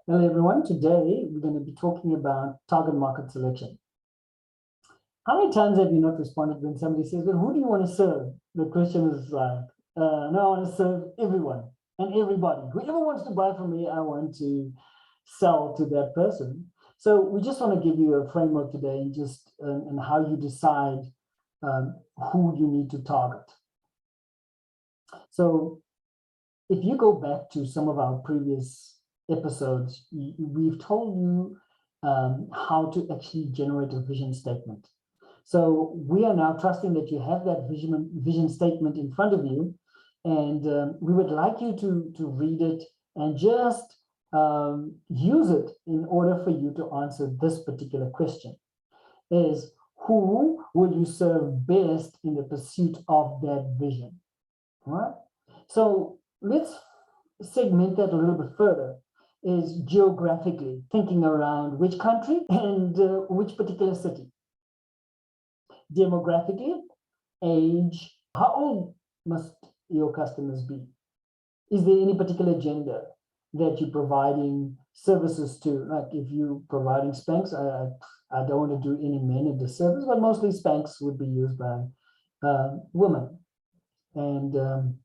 Hello everyone, today we're going to be talking about target market selection. How many times have you not responded when somebody says, well, who do you want to serve? The question is like, no, I want to serve everyone and everybody. Whoever wants to buy from me, I want to sell to that person. So we just want to give you a framework today and just and how you decide who you need to target. So if you go back to some of our previous episodes, we've told you how to actually generate a vision statement. So we are now trusting that you have that vision statement in front of you, and we would like you to read it and just use it in order for you to answer this particular question: is who will you serve best in the pursuit of that vision? All right. So let's segment that a little bit further. Is geographically thinking around which country and which particular city. Demographically, age, how old must your customers be? Is there any particular gender that you're providing services to? Like if you're providing Spanx, I don't want to do any men a disservice, but mostly Spanx would be used by women. And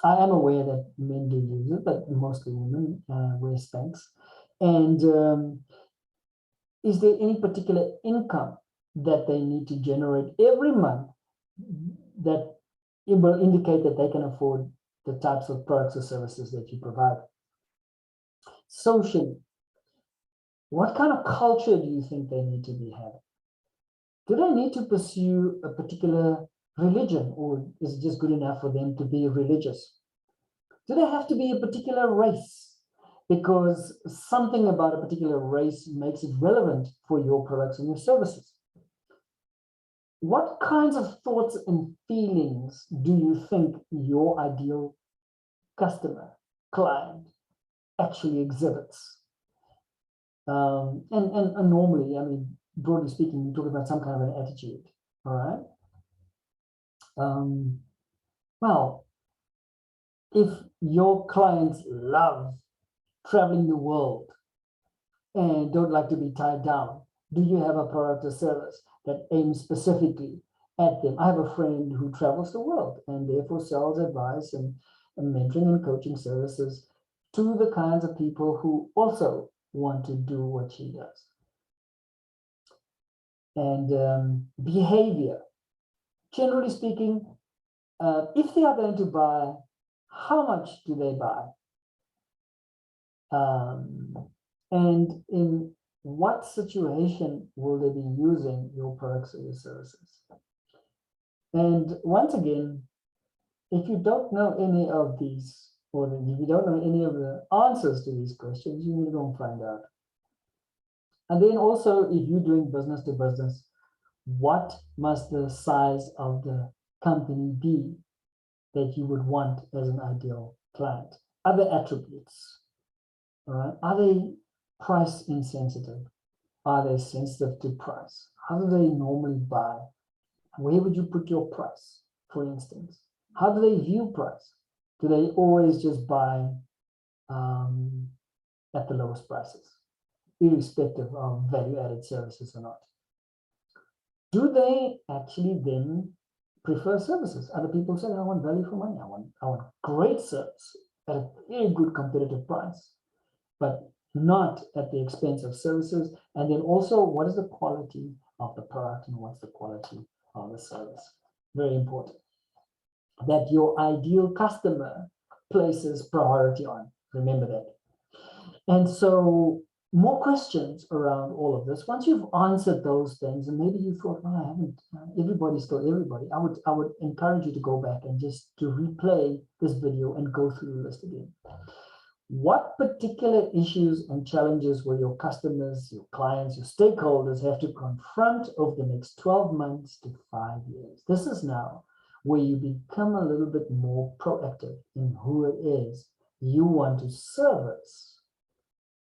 I am aware that men do use it, but mostly women wear Spanx. And is there any particular income that they need to generate every month that it will indicate that they can afford the types of products or services that you provide? Socially, what kind of culture do you think they need to be having? Do they need to pursue a particular religion, or is it just good enough for them to be religious? Do they have to be a particular race? Because something about a particular race makes it relevant for your products and your services. What kinds of thoughts and feelings do you think your ideal customer, client, actually exhibits? And normally, I mean, broadly speaking, you talk about some kind of an attitude, all right? Well, if your clients love traveling the world and don't like to be tied down, do you have a product or service that aims specifically at them? I have a friend who travels the world and therefore sells advice and mentoring and coaching services to the kinds of people who also want to do what she does. And behavior, generally speaking, if they are going to buy, how much do they buy? And in what situation will they be using your products or your services? And once again, if you don't know any of these, or if you don't know any of the answers to these questions, you need to go and find out. And then also, if you're doing business to business, what must the size of the company be that you would want as an ideal client? Other attributes, all right? Are they price insensitive? Are they sensitive to price? How do they normally buy? Where would you put your price, for instance? How do they view price? Do they always just buy at the lowest prices, irrespective of value-added services or not? Do they actually then prefer services? Other people say, I want value for money. I want great service at a very good competitive price, but not at the expense of services. And then also, what is the quality of the product and what's the quality of the service? Very important that your ideal customer places priority on. Remember that. And so more questions around all of this. Once you've answered those things, and maybe you thought, well, I haven't, everybody's still everybody. I would encourage you to go back and just to replay this video and go through the list again. What particular issues and challenges will your customers, your clients, your stakeholders have to confront over the next 12 months to 5 years? This is now where you become a little bit more proactive in who it is you want to service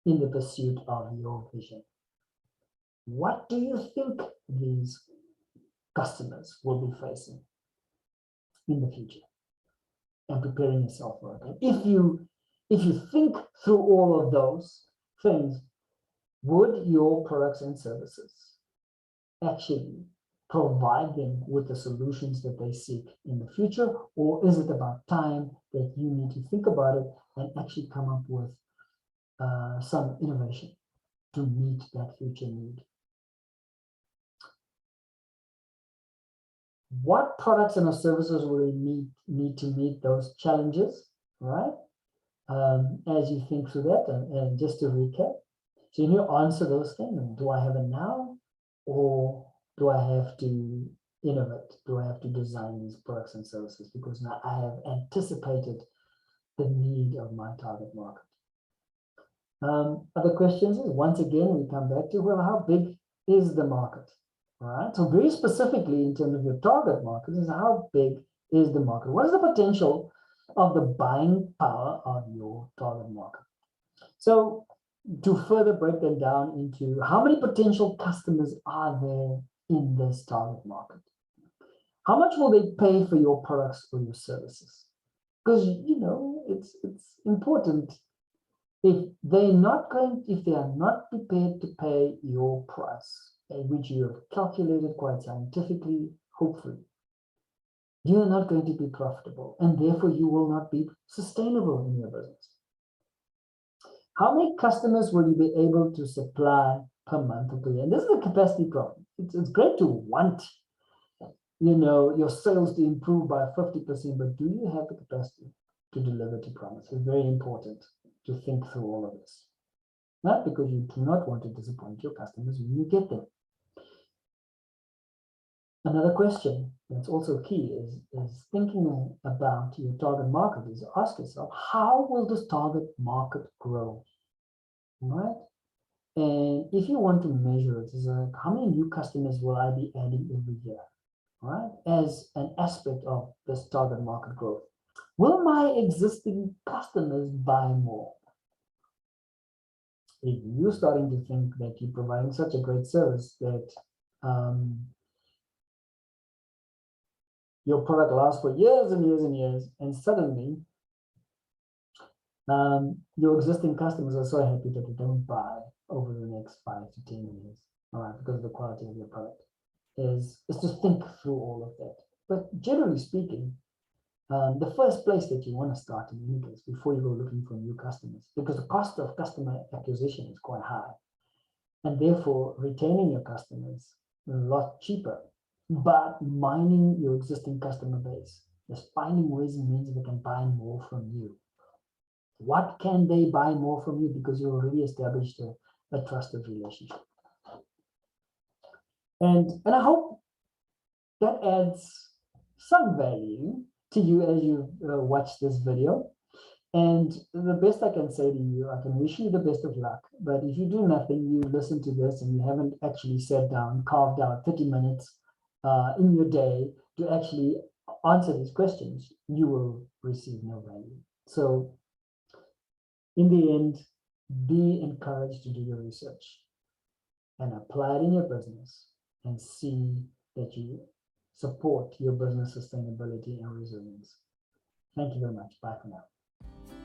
in the pursuit of your vision. What do you think these customers will be facing in the future? And preparing yourself for it. If you think through all of those, things, would your products and services actually provide them with the solutions that they seek in the future? Or is it about time that you need to think about it and actually come up with some innovation to meet that future need? What products and services will they need to meet those challenges, right? As you think through that, and just to recap, so you need to answer those things. Do I have it now, or do I have to innovate? Do I have to design these products and services? Because now I have anticipated the need of my target market. Other questions is, once again, we come back to, well, how big is the market? All right. So very specifically in terms of your target market is, how big is the market? What is the potential of the buying power of your target market? So to further break that down into, how many potential customers are there in this target market? How much will they pay for your products or your services? Because, you know, it's important. If they are not prepared to pay your price, which you have calculated quite scientifically, hopefully, you are not going to be profitable, and therefore you will not be sustainable in your business. How many customers will you be able to supply per month or per year? And this is a capacity problem. It's great to want, you know, your sales to improve by 50%, but do you have the capacity to deliver to promise? It's very important to think through all of this. Not because you do not want to disappoint your customers when you get them. Another question that's also key is thinking about your target market, is ask yourself, how will this target market grow? Right? And if you want to measure it, is like, how many new customers will I be adding every year? Right? As an aspect of this target market growth. Will my existing customers buy more? If you're starting to think that you're providing such a great service that your product lasts for years and years and years, and suddenly your existing customers are so happy that they don't buy over the next 5 to 10 years, all right, because of the quality of your product, is to think through all of that. But generally speaking, the first place that you want to start in any case, before you go looking for new customers, because the cost of customer acquisition is quite high, and therefore retaining your customers is a lot cheaper. But mining your existing customer base, just finding ways and means they can buy more from you. What can they buy more from you? Because you already established a trusted relationship. And I hope that adds some value to you as you watch this video. And the best I can say to you, I can wish you the best of luck. But if you do nothing, you listen to this and you haven't actually sat down, carved out 30 minutes in your day to actually answer these questions, you will receive no value. So in the end, be encouraged to do your research and apply it in your business and see that you support your business sustainability and resilience. Thank you very much. Bye for now.